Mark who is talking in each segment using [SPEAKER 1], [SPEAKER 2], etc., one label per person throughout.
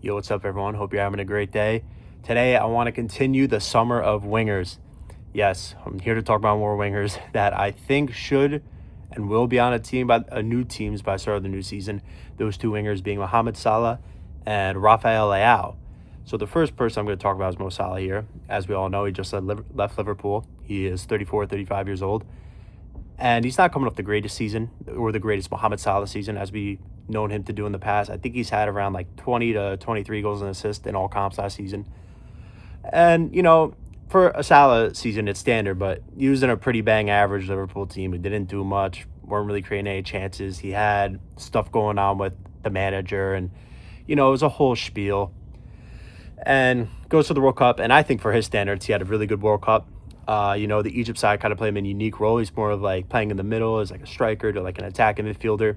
[SPEAKER 1] Yo, what's up, everyone? Hope you're having a great day. Today, I want to continue the summer of wingers. Yes, I'm here to talk about more wingers that I think should and will be on a new teams by the start of the new season. Those two wingers being Mohamed Salah and Rafael Leao. So the first person I'm going to talk about is Mo Salah here. As we all know, he just left Liverpool. He is 34, 35 years old. And he's not coming off the greatest season or the greatest Mohamed Salah season as we known him to do in the past. I think he's had around like 20 to 23 goals and assists in all comps last season. And, for a Salah season, it's standard, but he was in a pretty bang average Liverpool team who didn't do much, weren't really creating any chances. He had stuff going on with the manager and, it was a whole spiel. And goes to the World Cup, and I think for his standards, he had a really good World Cup. The Egypt side kind of play him in a unique role. He's more of like playing in the middle as like a striker to like an attacking midfielder.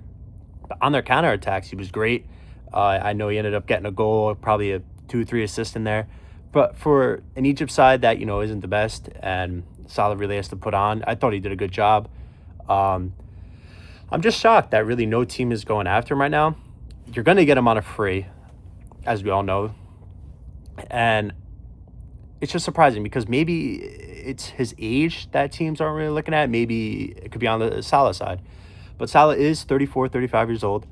[SPEAKER 1] But on their counterattacks, he was great. I know he ended up getting a goal, probably a 2-3 assist in there. But for an Egypt side that, isn't the best and Salah really has to put on, I thought he did a good job. I'm just shocked that really no team is going after him right now. You're going to get him on a free, as we all know. And it's just surprising because maybe it's his age that teams aren't really looking at. Maybe it could be on the Salah side. But Salah is 34, 35 years old.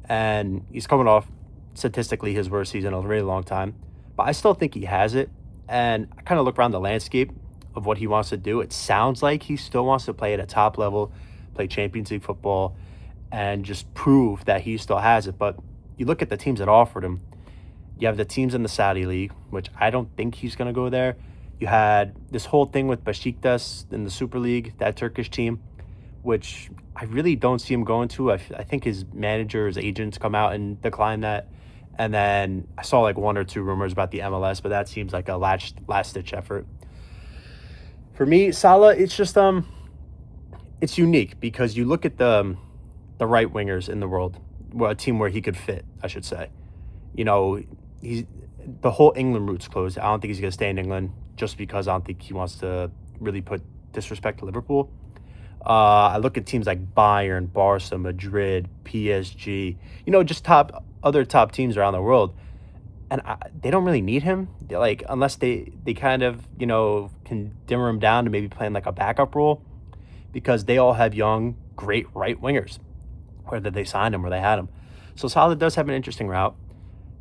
[SPEAKER 1] And he's coming off, statistically, his worst season in a really long time. But I still think he has it. And I kind of look around the landscape of what he wants to do. It sounds like he still wants to play at a top level, play Champions League football, and just prove that he still has it. But you look at the teams that offered him. You have the teams in the Saudi League, which I don't think he's going to go there. You had this whole thing with Besiktas in the Super League, that Turkish team, which I really don't see him going to. I think his manager, his agents come out and decline that. And then I saw like one or two rumors about the MLS, but that seems like a last-ditch effort. For me, Salah, it's just it's unique because you look at the right wingers in the world, well, a team where he could fit, I should say. He's the whole England route's closed. I don't think he's going to stay in England just because I don't think he wants to really put disrespect to Liverpool. I look at teams like Bayern, Barca, Madrid, PSG, just other top teams around the world. And they don't really need him, unless they kind of, can dimmer him down to maybe playing like a backup role because they all have young, great right wingers, whether they signed him or they had him. So Salah does have an interesting route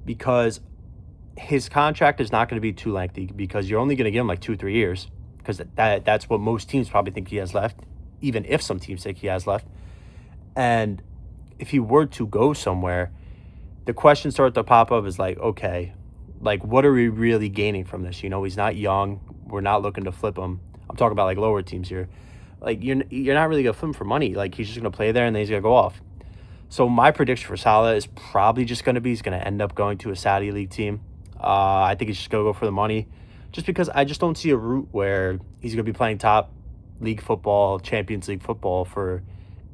[SPEAKER 1] because his contract is not going to be too lengthy because you're only going to give him like 2-3 years because that's what most teams probably think he has left, even if some teams think he has left. And if he were to go somewhere, the question start to pop up is like, okay, like what are we really gaining from this? He's not young. We're not looking to flip him. I'm talking about like lower teams here. Like you're not really going to flip him for money. Like he's just going to play there and then he's going to go off. So my prediction for Salah is probably just going to be he's going to end up going to a Saudi League team. I think he's just going to go for the money just because I just don't see a route where he's going to be playing top league football, Champions League football for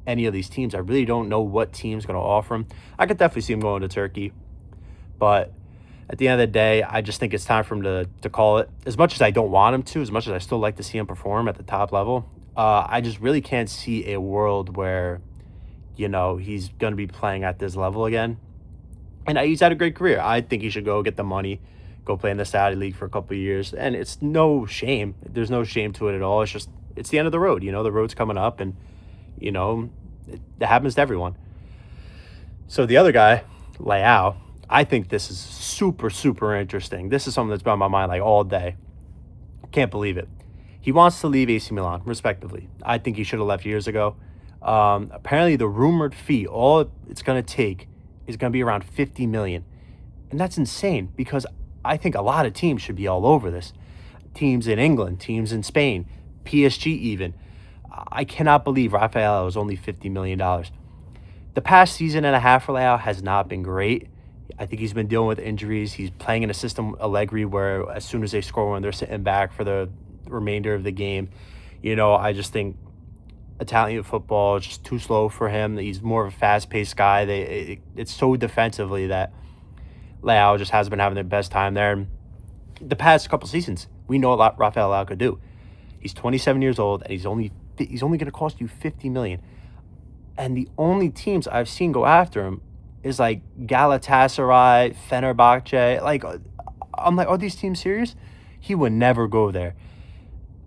[SPEAKER 1] any of these teams. I really don't know what team's going to offer him. I could definitely see him going to Turkey. But at the end of the day, I just think it's time for him to call it. As much as I don't want him to, as much as I still like to see him perform at the top level, I just really can't see a world where he's going to be playing at this level again. And he's had a great career. I think he should go get the money, go play in the Saudi League for a couple of years. And it's no shame. There's no shame to it at all. It's the end of the road. The road's coming up and, it happens to everyone. So the other guy, Leao, I think this is super, super interesting. This is something that's been on my mind like all day. Can't believe it. He wants to leave AC Milan, respectively. I think he should have left years ago. Apparently the rumored fee, all it's going to take is going to be around 50 million. And that's insane because I think a lot of teams should be all over this. Teams in England, teams in Spain, PSG even. I cannot believe Rafael was only $50 million. The past season and a half for Leao has not been great. I think he's been dealing with injuries. He's playing in a system, Allegri, where as soon as they score one, they're sitting back for the remainder of the game. I just think Italian football is just too slow for him. He's more of a fast-paced guy. It's so defensively that Leao just hasn't been having the best time there. The past couple seasons, we know what Rafael Leao could do. He's 27 years old, and he's only going to cost you $50 million. And the only teams I've seen go after him is like Galatasaray, Fenerbahce. Like, I'm like, are these teams serious? He would never go there.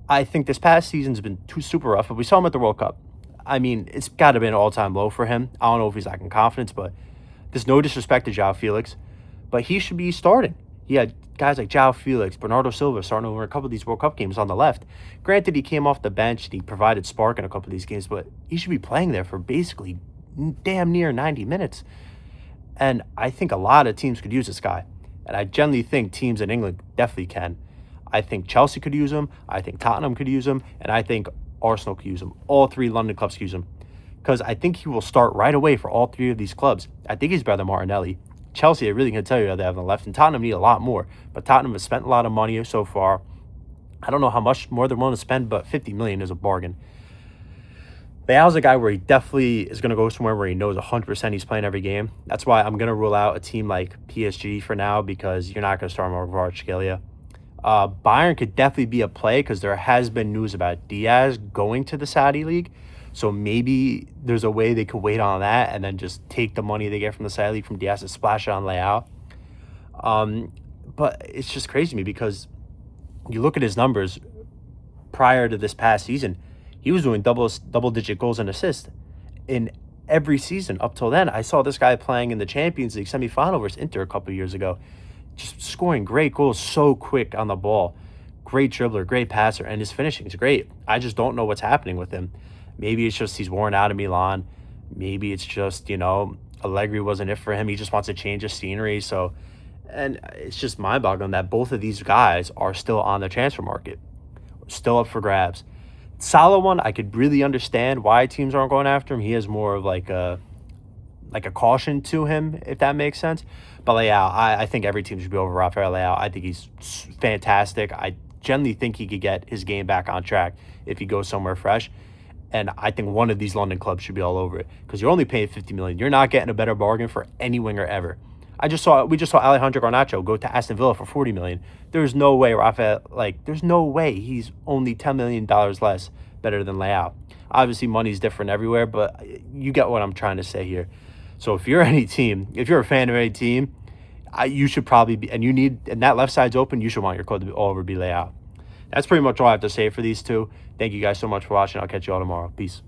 [SPEAKER 1] I think this past season's been too super rough, but we saw him at the World Cup. I mean, it's got to be an all-time low for him. I don't know if he's lacking confidence, but there's no disrespect to João Felix, but he should be starting. He had guys like João Felix, Bernardo Silva starting over a couple of these World Cup games on the left. Granted, he came off the bench and he provided spark in a couple of these games, but he should be playing there for basically damn near 90 minutes. And I think a lot of teams could use this guy. And I generally think teams in England definitely can. I think Chelsea could use him. I think Tottenham could use him. And I think Arsenal could use him. All three London clubs could use him. Because I think he will start right away for all three of these clubs. I think he's better than Martinelli. Chelsea, I really can't tell you how they have on the left. And Tottenham need a lot more. But Tottenham has spent a lot of money so far. I don't know how much more they're willing to spend, but 50 million is a bargain. Leao's a guy where he definitely is going to go somewhere where he knows 100% he's playing every game. That's why I'm going to rule out a team like PSG for now, because you're not going to start him over Kvaratskhelia. Bayern could definitely be a play because there has been news about Diaz going to the Saudi League. So maybe there's a way they could wait on that and then just take the money they get from the Saudi League from Diaz and splash it on Leao. But it's just crazy to me because you look at his numbers prior to this past season. He was doing double-digit goals and assists in every season up till then. I saw this guy playing in the Champions League semifinal versus Inter a couple of years ago, just scoring great goals so quick on the ball. Great dribbler, great passer, and his finishing is great. I just don't know what's happening with him. Maybe it's just he's worn out of Milan. Maybe it's just, Allegri wasn't it for him. He just wants a change of scenery. And it's just mind-boggling that both of these guys are still on the transfer market, still up for grabs. Salah one, I could really understand why teams aren't going after him. He has more of like a caution to him, if that makes sense. But Leao, I think every team should be over Rafael Leao. I think he's fantastic. I generally think he could get his game back on track if he goes somewhere fresh. And I think one of these London clubs should be all over it because you're only paying 50 million. You're not getting a better bargain for any winger ever. We just saw Alejandro Garnacho go to Aston Villa for 40 million. There's no way there's no way he's only $10 million less better than Leao. Obviously, money's different everywhere, but you get what I'm trying to say here. So if you're if you're a fan of any team, you should probably be, and that left side's open, you should want your club to be all over be Leao. That's pretty much all I have to say for these two. Thank you guys so much for watching. I'll catch you all tomorrow. Peace.